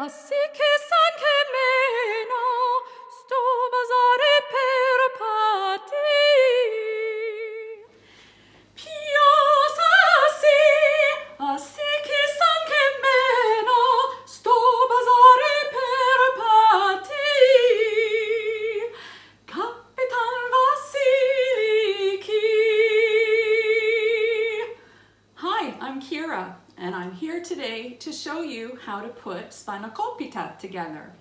Asi che san che meno sto basare per pati. Pios Asi, asi che san che meno sto basare per pati. Capitan Vasiliki. Hi, I'm Kira, and I'm here today to show you how to put Spanakopita together.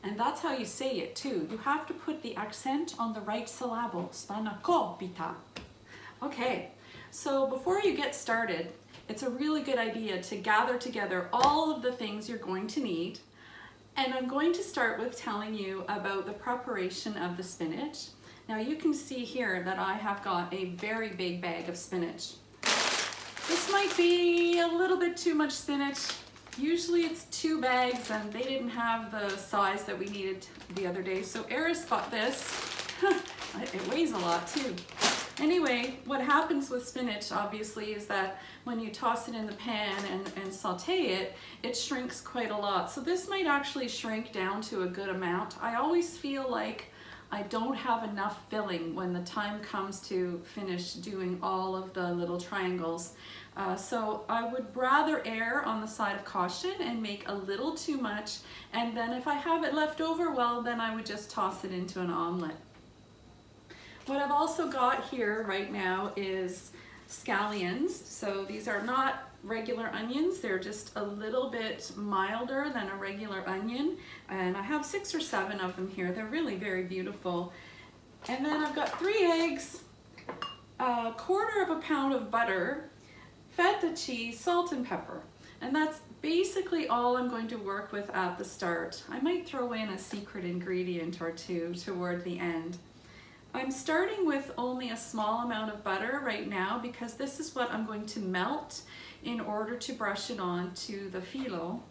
And that's how you say it too. You have to put the accent on the right syllable, Spanakopita. Okay, so before you get started, it's a really good idea to gather together all of the things you're going to need. And I'm going to start with telling you about the preparation of the spinach. Now you can see here that I have got a very big bag of spinach. This might be a little bit too much spinach. Usually it's 2 bags and they didn't have the size that we needed the other day. So Eris bought this. It weighs a lot too. Anyway, what happens with spinach obviously is that when you toss it in the pan and saute it, it shrinks quite a lot. So this might actually shrink down to a good amount. I always feel like I don't have enough filling when the time comes to finish doing all of the little triangles. So I would rather err on the side of caution and make a little too much, and then if I have it left over, well, then I would just toss it into an omelet. What I've also got here right now is scallions. So these are not regular onions, they're just a little bit milder than a regular onion, and I have 6 or 7 of them here. They're really very beautiful. And then I've got 3 eggs, a 1/4 pound of butter, Feta cheese, salt and pepper, and that's basically all I'm going to work with at the start. I might throw in a secret ingredient or two toward the end. I'm starting with only a small amount of butter right now because this is what I'm going to melt in order to brush it on to the phyllo.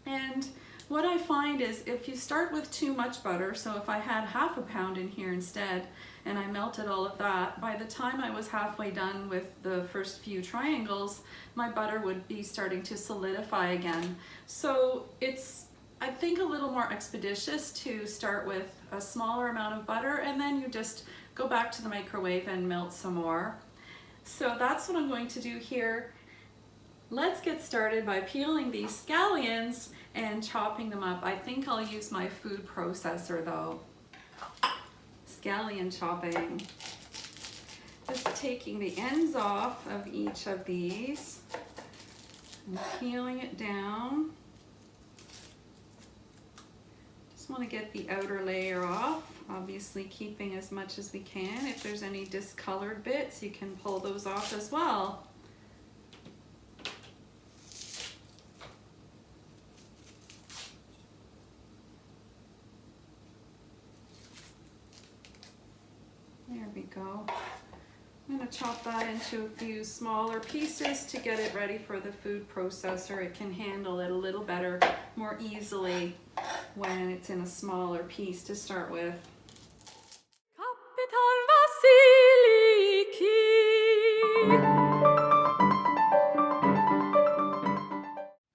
And what I find is if you start with too much butter, so if I had 1/2 pound in here instead and I melted all of that, by the time I was halfway done with the first few triangles, my butter would be starting to solidify again. So it's, I think, a little more expeditious to start with a smaller amount of butter and then you just go back to the microwave and melt some more. So that's what I'm going to do here. Let's get started by peeling these scallions and chopping them up. I think I'll use my food processor though. Scallion chopping. Just taking the ends off of each of these and peeling it down. Want to get the outer layer off, obviously keeping as much as we can. If there's any discolored bits, you can pull those off as well. There we go. I'm going to chop that into a few smaller pieces to get it ready for the food processor. It can handle it a little better, more easily when it's in a smaller piece to start with. Capitan Vasiliki.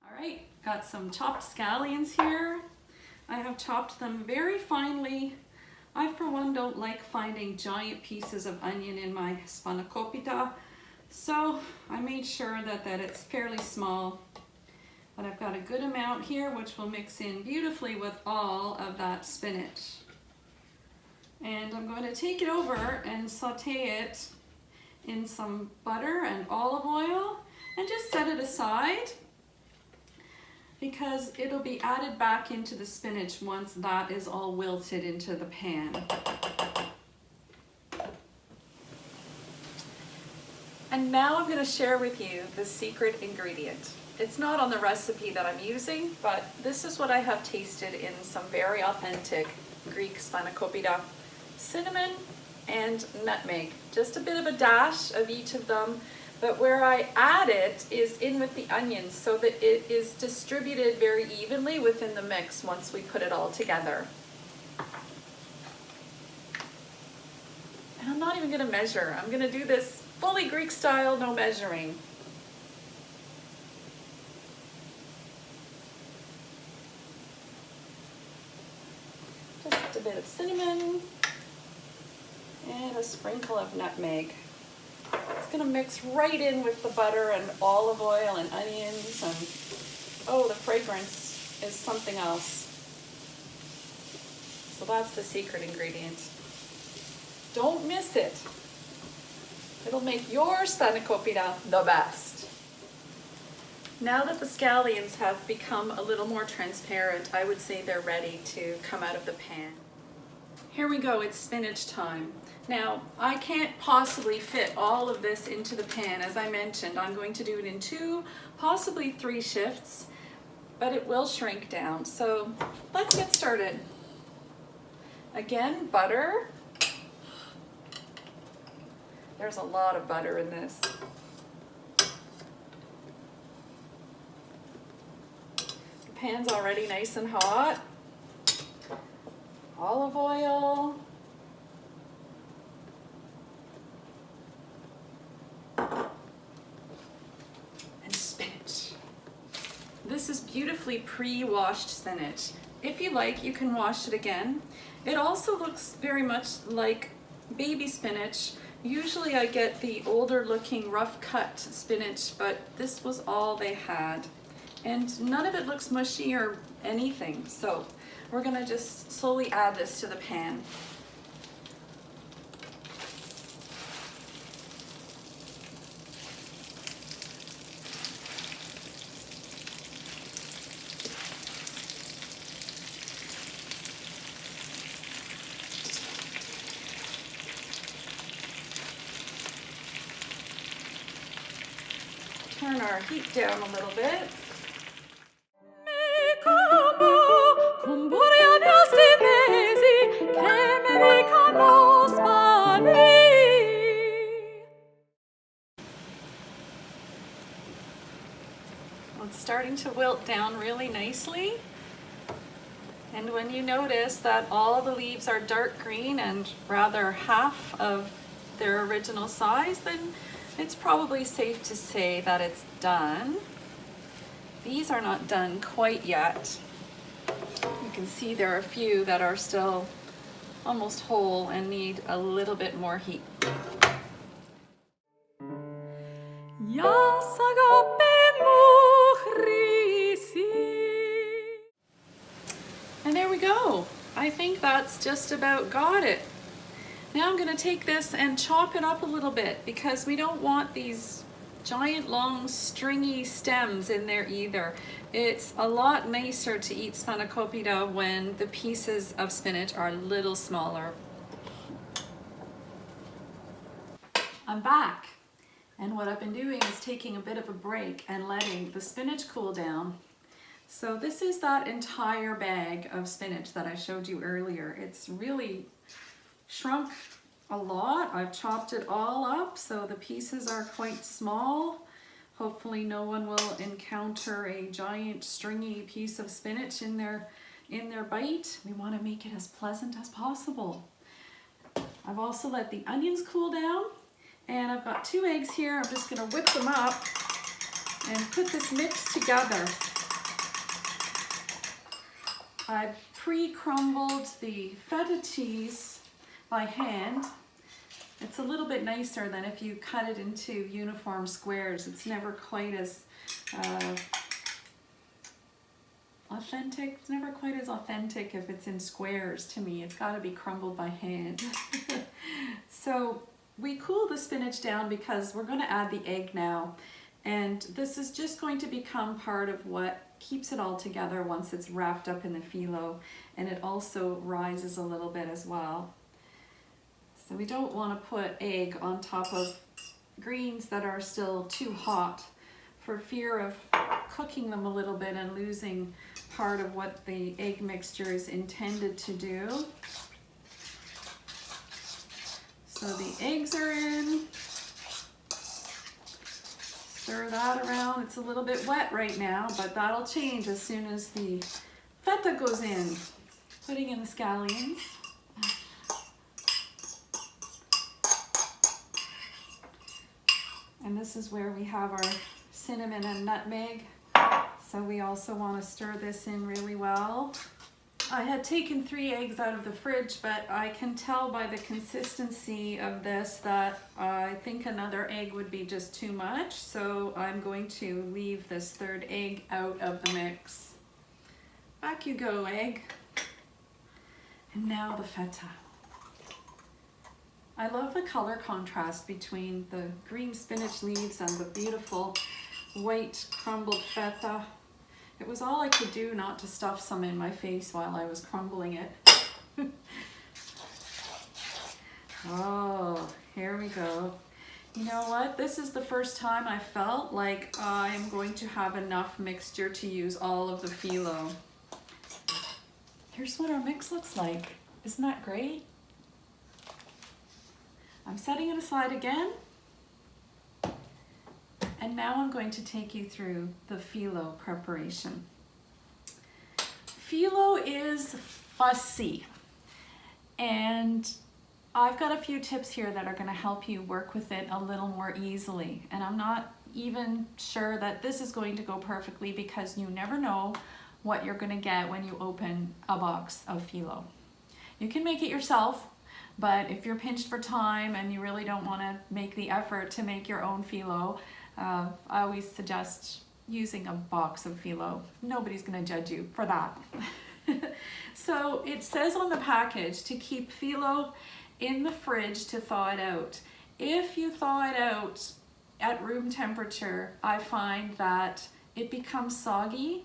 All right, got some chopped scallions here. I have chopped them very finely. I, for one, don't like finding giant pieces of onion in my Spanakopita, so I made sure that it's fairly small. But I've got a good amount here, which will mix in beautifully with all of that spinach. And I'm going to take it over and saute it in some butter and olive oil and just set it aside, because it'll be added back into the spinach once that is all wilted into the pan. And now I'm going to share with you the secret ingredient. It's not on the recipe that I'm using, but this is what I have tasted in some very authentic Greek Spanakopita: cinnamon and nutmeg. Just a bit of a dash of each of them. But where I add it is in with the onions so that it is distributed very evenly within the mix once we put it all together. And I'm not even going to measure. I'm going to do this fully Greek style, no measuring. bit of cinnamon and a sprinkle of nutmeg. It's gonna mix right in with the butter and olive oil and onions, and oh, the fragrance is something else. So that's the secret ingredient. Don't miss it. It'll make your spanakopita the best. Now that the scallions have become a little more transparent, I would say they're ready to come out of the pan. Here we go, it's spinach time. Now, I can't possibly fit all of this into the pan. As I mentioned, I'm going to do it in 2, possibly 3 shifts, but it will shrink down. So let's get started. Again, butter. There's a lot of butter in this. The pan's already nice and hot. Olive oil. And spinach. This is beautifully pre-washed spinach. If you like, you can wash it again. It also looks very much like baby spinach. Usually I get the older looking rough cut spinach, but this was all they had. And none of it looks mushy or anything. So we're gonna just slowly add this to the pan. Turn our heat down a little bit. It's starting to wilt down really nicely. And when you notice that all the leaves are dark green and rather half of their original size, then it's probably safe to say that it's done. These are not done quite yet. You can see there are a few that are still almost whole and need a little bit more heat. And there we go. I think that's just about got it. Now I'm going to take this and chop it up a little bit because we don't want these giant long stringy stems in there either. It's a lot nicer to eat spanakopita when the pieces of spinach are a little smaller. I'm back, and what I've been doing is taking a bit of a break and letting the spinach cool down. So this is that entire bag of spinach that I showed you earlier. It's really shrunk a lot. I've chopped it all up so the pieces are quite small. Hopefully no one will encounter a giant stringy piece of spinach in their bite. We want to make it as pleasant as possible. I've also let the onions cool down, and I've got 2 eggs here. I'm just going to whip them up and put this mix together. I've pre-crumbled the feta cheese by hand. It's a little bit nicer than if you cut it into uniform squares. It's never quite as authentic. It's never quite as authentic if it's in squares to me. It's got to be crumbled by hand. So we cool the spinach down because we're going to add the egg now. And this is just going to become part of what keeps it all together once it's wrapped up in the phyllo, and it also rises a little bit as well. So we don't want to put egg on top of greens that are still too hot for fear of cooking them a little bit and losing part of what the egg mixture is intended to do. So the eggs are in. Stir that around. It's a little bit wet right now, but that'll change as soon as the feta goes in. Putting in the scallions. And this is where we have our cinnamon and nutmeg. So we also want to stir this in really well. I had taken 3 eggs out of the fridge, but I can tell by the consistency of this that I think another egg would be just too much. So I'm going to leave this 3rd egg out of the mix. Back you go, egg. And now the feta. I love the color contrast between the green spinach leaves and the beautiful white crumbled feta. It was all I could do not to stuff some in my face while I was crumbling it. Oh, here we go. You know what? This is the first time I felt like I'm going to have enough mixture to use all of the phyllo. Here's what our mix looks like. Isn't that great? I'm setting it aside again. And now I'm going to take you through the phyllo preparation. Phyllo is fussy, and I've got a few tips here that are going to help you work with it a little more easily. And I'm not even sure that this is going to go perfectly because you never know what you're going to get when you open a box of phyllo. You can make it yourself, but if you're pinched for time and you really don't want to make the effort to make your own phyllo, I always suggest using a box of phyllo. Nobody's going to judge you for that. So it says on the package to keep phyllo in the fridge to thaw it out. If you thaw it out at room temperature, I find that it becomes soggy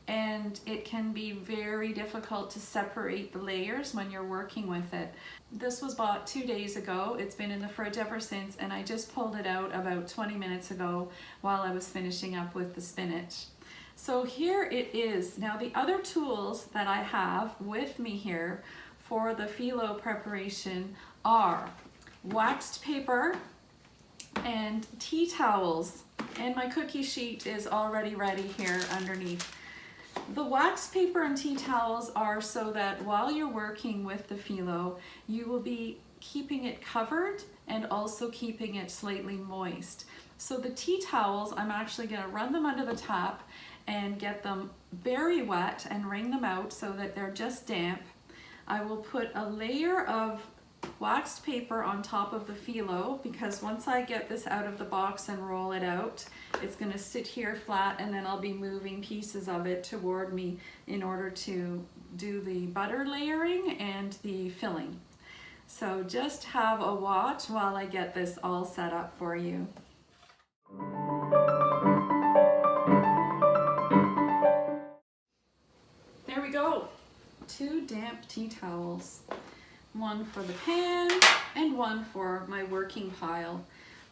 and it can be very difficult to separate the layers when you're working with it. This was bought 2 days ago. It's been in the fridge ever since, and I just pulled it out about 20 minutes ago while I was finishing up with the spinach. So here it is. Now the other tools that I have with me here for the phyllo preparation are waxed paper and tea towels, and my cookie sheet is already ready here underneath. The wax paper and tea towels are so that while you're working with the phyllo, you will be keeping it covered and also keeping it slightly moist. So the tea towels, I'm actually going to run them under the tap and get them very wet and wring them out so that they're just damp. I will put a layer of waxed paper on top of the phyllo because once I get this out of the box and roll it out, it's going to sit here flat, and then I'll be moving pieces of it toward me in order to do the butter layering and the filling. So just have a watch while I get this all set up for you. There we go. 2 damp tea towels. One for the pan and one for my working pile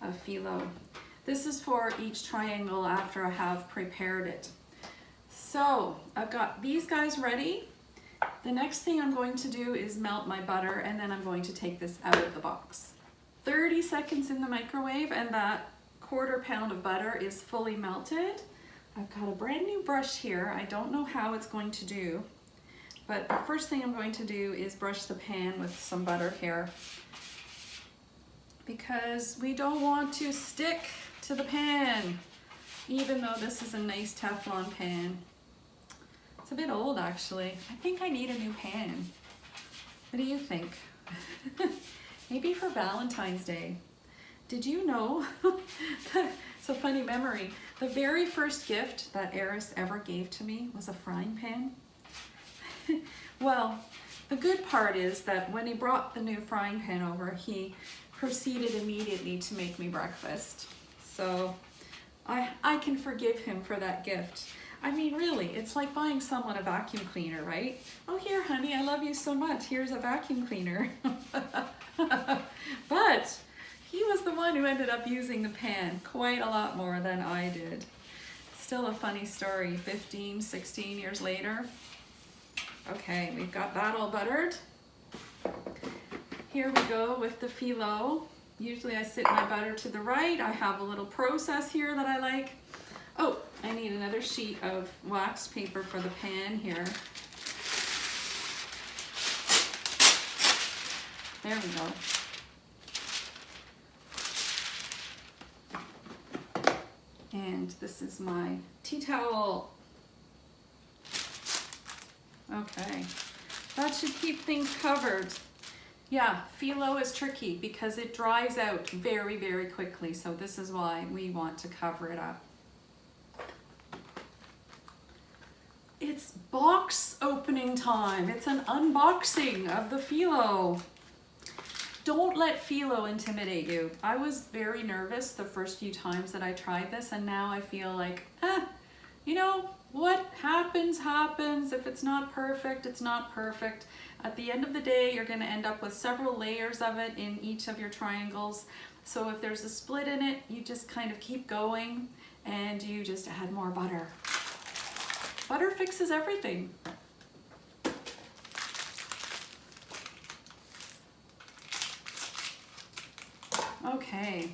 of phyllo. This is for each triangle after I have prepared it. So I've got these guys ready. The next thing I'm going to do is melt my butter, and then I'm going to take this out of the box. 30 seconds in the microwave and that 1/4 pound of butter is fully melted. I've got a brand new brush here. I don't know how it's going to do, but the first thing I'm going to do is brush the pan with some butter here because we don't want to stick to the pan, even though this is a nice Teflon pan. It's a bit old actually. I think I need a new pan. What do you think? Maybe for Valentine's Day. Did you know, it's a funny memory, the very first gift that Eris ever gave to me was a frying pan. Well, the good part is that when he brought the new frying pan over, he proceeded immediately to make me breakfast. So I can forgive him for that gift. I mean, really, it's like buying someone a vacuum cleaner, right? Oh, here, honey, I love you so much. Here's a vacuum cleaner. But he was the one who ended up using the pan quite a lot more than I did. Still a funny story, 15, 16 years later. Okay, we've got that all buttered. Here we go with the phyllo. Usually I sit my butter to the right. I have a little process here that I like. Oh, I need another sheet of waxed paper for the pan here. There we go. And this is my tea towel. Okay, That should keep things covered. Yeah, phyllo is tricky because it dries out very, very quickly. So this is why we want to cover it up. It's box opening time. It's an unboxing of the phyllo. Don't let phyllo intimidate you. I was very nervous the first few times that I tried this, and now I feel like, you know, what happens, happens. If it's not perfect, it's not perfect. At the end of the day, you're gonna end up with several layers of it in each of your triangles. So if there's a split in it, you just kind of keep going and you just add more butter. Butter fixes everything. Okay,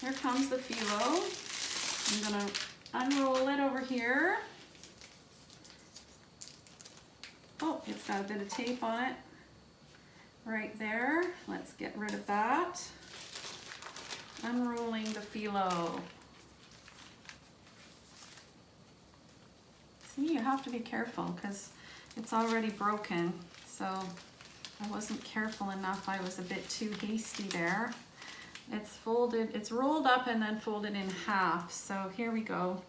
here comes the phyllo. I'm gonna unroll it over here. Oh, it's got a bit of tape on it right there. Let's get rid of that. Unrolling the phyllo. See, you have to be careful because it's already broken. So I wasn't careful enough. I was a bit too hasty there. It's folded, it's rolled up and then folded in half. So here we go.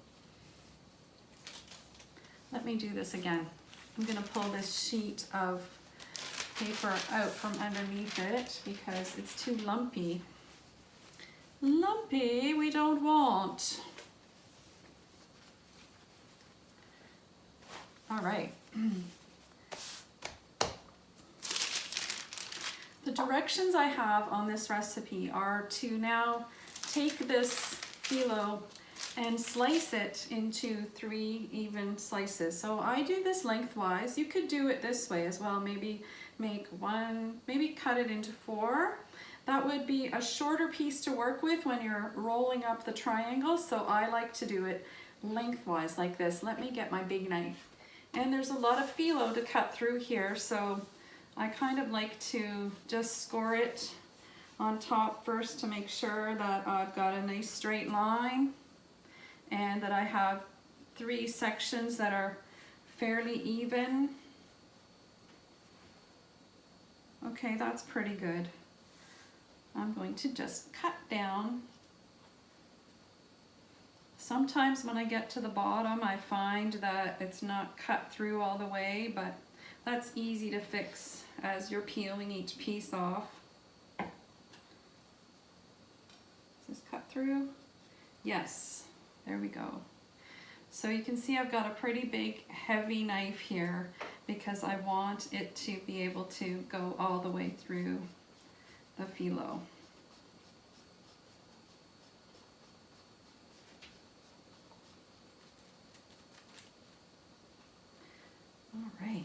Let me do this again. I'm gonna pull this sheet of paper out from underneath it because it's too lumpy. Lumpy, we don't want. All right. The directions I have on this recipe are to now take this phyllo and slice it into 3 even slices. So I do this lengthwise. You could do it this way as well. Maybe make one, maybe cut it into 4. That would be a shorter piece to work with when you're rolling up the triangle. So I like to do it lengthwise like this. Let me get my big knife. And there's a lot of phyllo to cut through here. So I kind of like to just score it on top first to make sure that I've got a nice straight line and that I have 3 sections that are fairly even. Okay, that's pretty good. I'm going to just cut down. Sometimes when I get to the bottom, I find that it's not cut through all the way, but that's easy to fix as you're peeling each piece off. Is this cut through? Yes, there we go. So you can see I've got a pretty big heavy knife here because I want it to be able to go all the way through the phyllo. All right,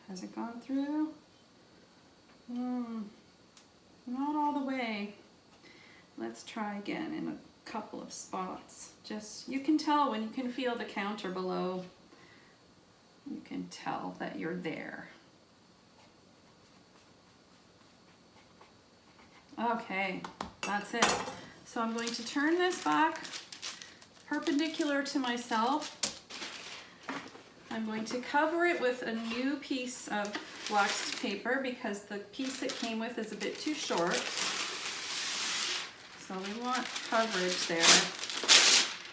has it gone through? Not all the way. Let's try again in a couple of spots. Just, you can tell when you can feel the counter below, you can tell that you're there. Okay, that's it. So I'm going to turn this back perpendicular to myself. I'm going to cover it with a new piece of waxed paper because the piece it came with is a bit too short. So we want coverage there.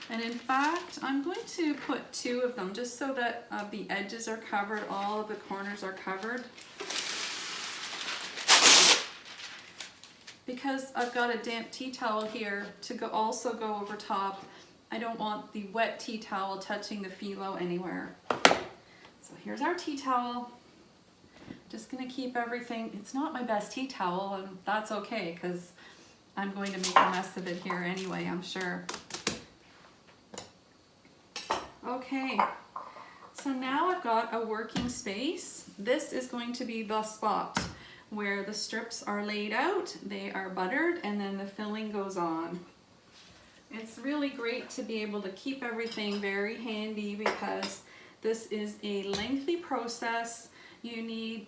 And in fact, I'm going to put 2 of them just so that the edges are covered, all of the corners are covered. Because I've got a damp tea towel here to also go over top, I don't want the wet tea towel touching the phyllo anywhere. So here's our tea towel. Just gonna keep everything, it's not my best tea towel and that's okay because I'm going to make a mess of it here anyway, I'm sure. Okay, so now I've got a working space. This is going to be the spot where the strips are laid out, they are buttered, and then the filling goes on. It's really great to be able to keep everything very handy because this is a lengthy process. You need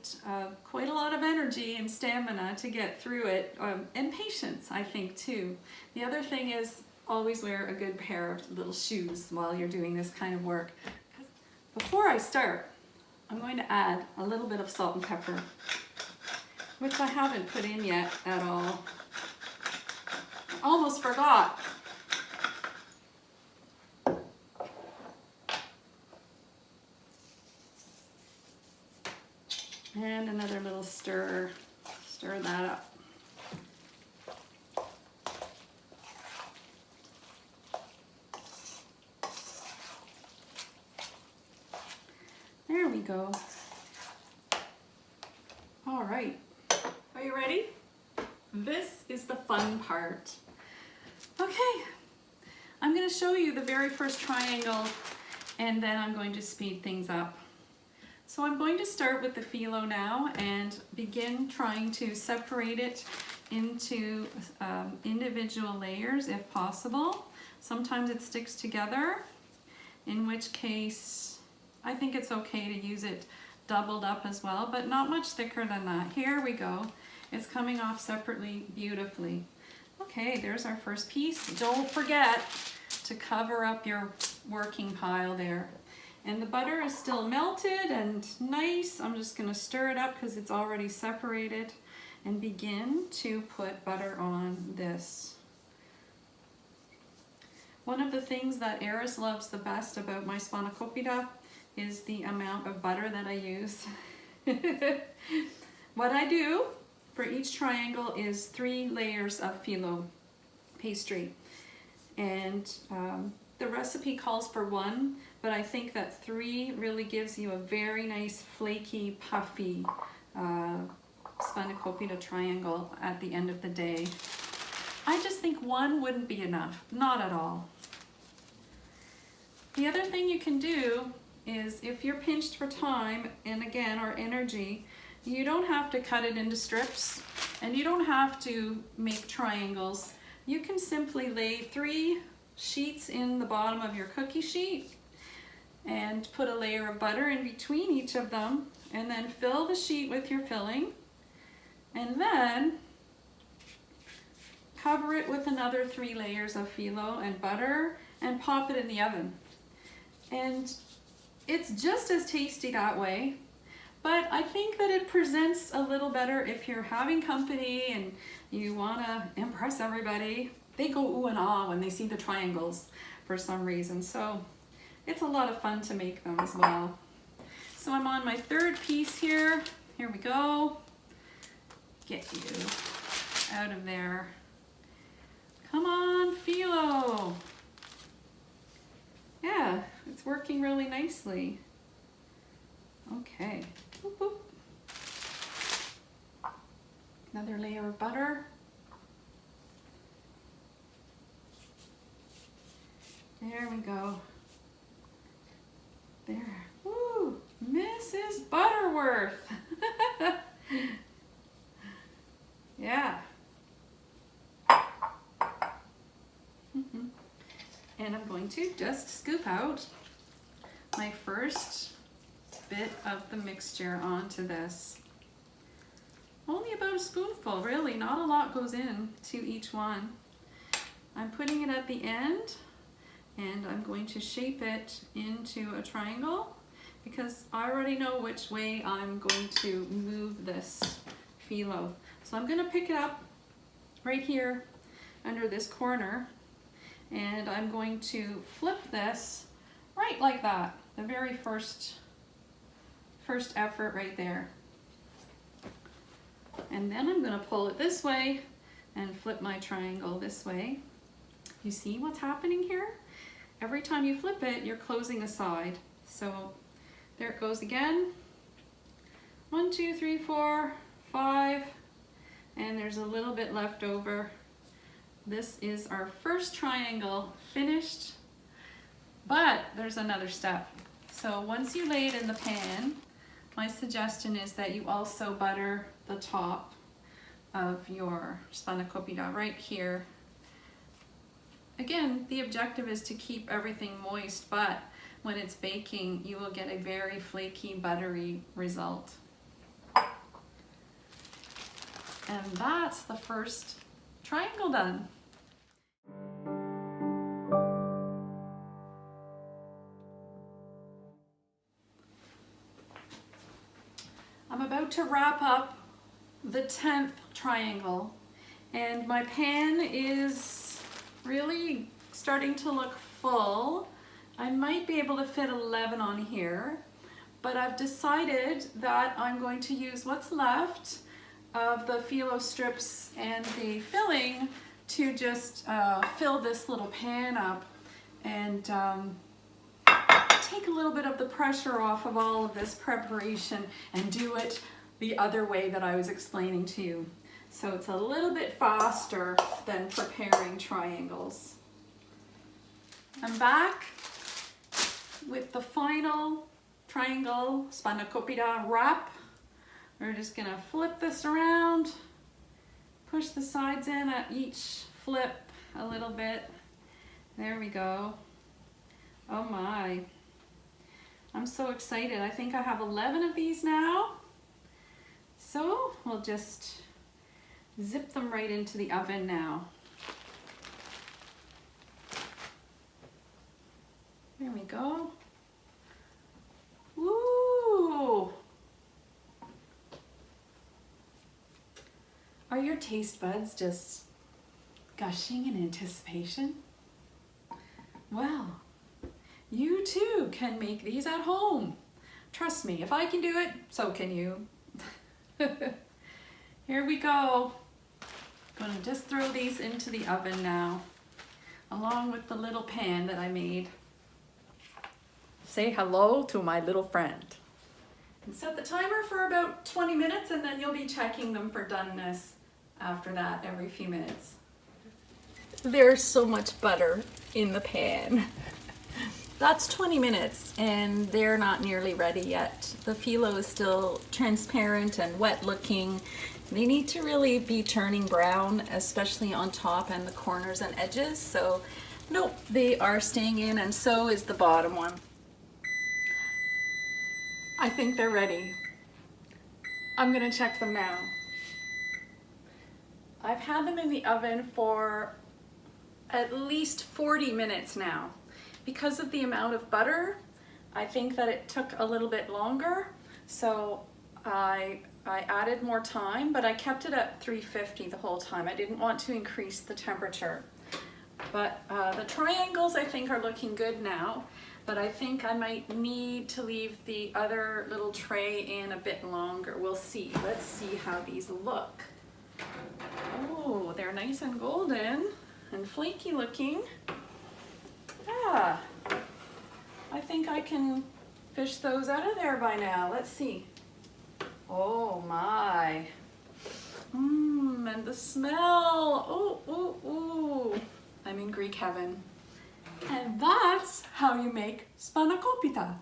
quite a lot of energy and stamina to get through it, and patience, I think, too. The other thing is always wear a good pair of little shoes while you're doing this kind of work. Before I start, I'm going to add a little bit of salt and pepper, which I haven't put in yet at all. Almost forgot. And another little stir. Stir that up. There we go. All right. Are you ready? This is the fun part. Okay. I'm going to show you the very first triangle, and then I'm going to speed things up. So I'm going to start with the phyllo now and begin trying to separate it into individual layers if possible. Sometimes it sticks together, in which case I think it's okay to use it doubled up as well, but not much thicker than that. Here we go. It's coming off separately beautifully. Okay, there's our first piece. Don't forget to cover up your working pile there. And the butter is still melted and nice. I'm just gonna stir it up because it's already separated and begin to put butter on this. One of the things that Eris loves the best about my Spanakopita is the amount of butter that I use. What I do for each triangle is 3 layers of phyllo pastry. And the recipe calls for 1, but I think that 3 really gives you a very nice flaky, puffy Spanakopita triangle at the end of the day. I just think 1 wouldn't be enough, not at all. The other thing you can do is if you're pinched for time and again, or energy, you don't have to cut it into strips and you don't have to make triangles. You can simply lay 3 sheets in the bottom of your cookie sheet and put a layer of butter in between each of them and then fill the sheet with your filling and then cover it with another 3 layers of phyllo and butter and pop it in the oven. And it's just as tasty that way, but I think that it presents a little better if you're having company and you want to impress everybody. They go ooh and ah when they see the triangles for some reason, so it's a lot of fun to make them as well. So I'm on my 3rd piece here. Here we go. Get you out of there. Come on, phyllo. Yeah, it's working really nicely. Okay. Boop, boop. Another layer of butter. There we go. There. Woo! Mrs. Butterworth. Yeah. And I'm going to just scoop out my first bit of the mixture onto this. Only about a spoonful, really, not a lot goes in to each one. I'm putting it at the end and I'm going to shape it into a triangle because I already know which way I'm going to move this phyllo. So I'm going to pick it up right here under this corner and I'm going to flip this right like that, the very first effort right there. And then I'm going to pull it this way and flip my triangle this way. You see what's happening here? Every time you flip it, you're closing a side. So there it goes again. 1, 2, 3, 4, 5, and there's a little bit left over. This is our first triangle finished, but there's another step. So once you lay it in the pan, my suggestion is that you also butter the top of your Spanakopita right here. Again, the objective is to keep everything moist, but when it's baking, you will get a very flaky, buttery result. And that's the first triangle done. about to wrap up the 10th triangle, and my pan is really starting to look full. I might be able to fit 11 on here, but I've decided that I'm going to use what's left of the phyllo strips and the filling to just fill this little pan up and take a little bit of the pressure off of all of this preparation and do it the other way that I was explaining to you. So it's a little bit faster than preparing triangles. I'm back with the final triangle Spanakopita wrap. We're just gonna flip this around, push the sides in at each flip a little bit. There we go. Oh my. I'm so excited. I think I have 11 of these now. So we'll just zip them right into the oven now. There we go. Woo! Are your taste buds just gushing in anticipation? Well, you too can make these at home. Trust me, if I can do it, so can you. Here we go. Gonna just throw these into the oven now, along with the little pan that I made. Say hello to my little friend. And set the timer for about 20 minutes, and then you'll be checking them for doneness after that every few minutes. There's so much butter in the pan. That's 20 minutes and they're not nearly ready yet. The phyllo is still transparent and wet looking. They need to really be turning brown, especially on top and the corners and edges. So nope, they are staying in, and so is the bottom one. I think they're ready. I'm gonna check them now. I've had them in the oven for at least 40 minutes now. Because of the amount of butter, I think that it took a little bit longer, so I added more time, but I kept it at 350 the whole time. I didn't want to increase the temperature. But the triangles I think are looking good now, but I think I might need to leave the other little tray in a bit longer. We'll see. Let's see how these look. Oh, they're nice and golden and flaky looking. Yeah, I think I can fish those out of there by now. Let's see. Oh my. And the smell. Oh, oh, oh. I'm in Greek heaven. And that's how you make Spanakopita.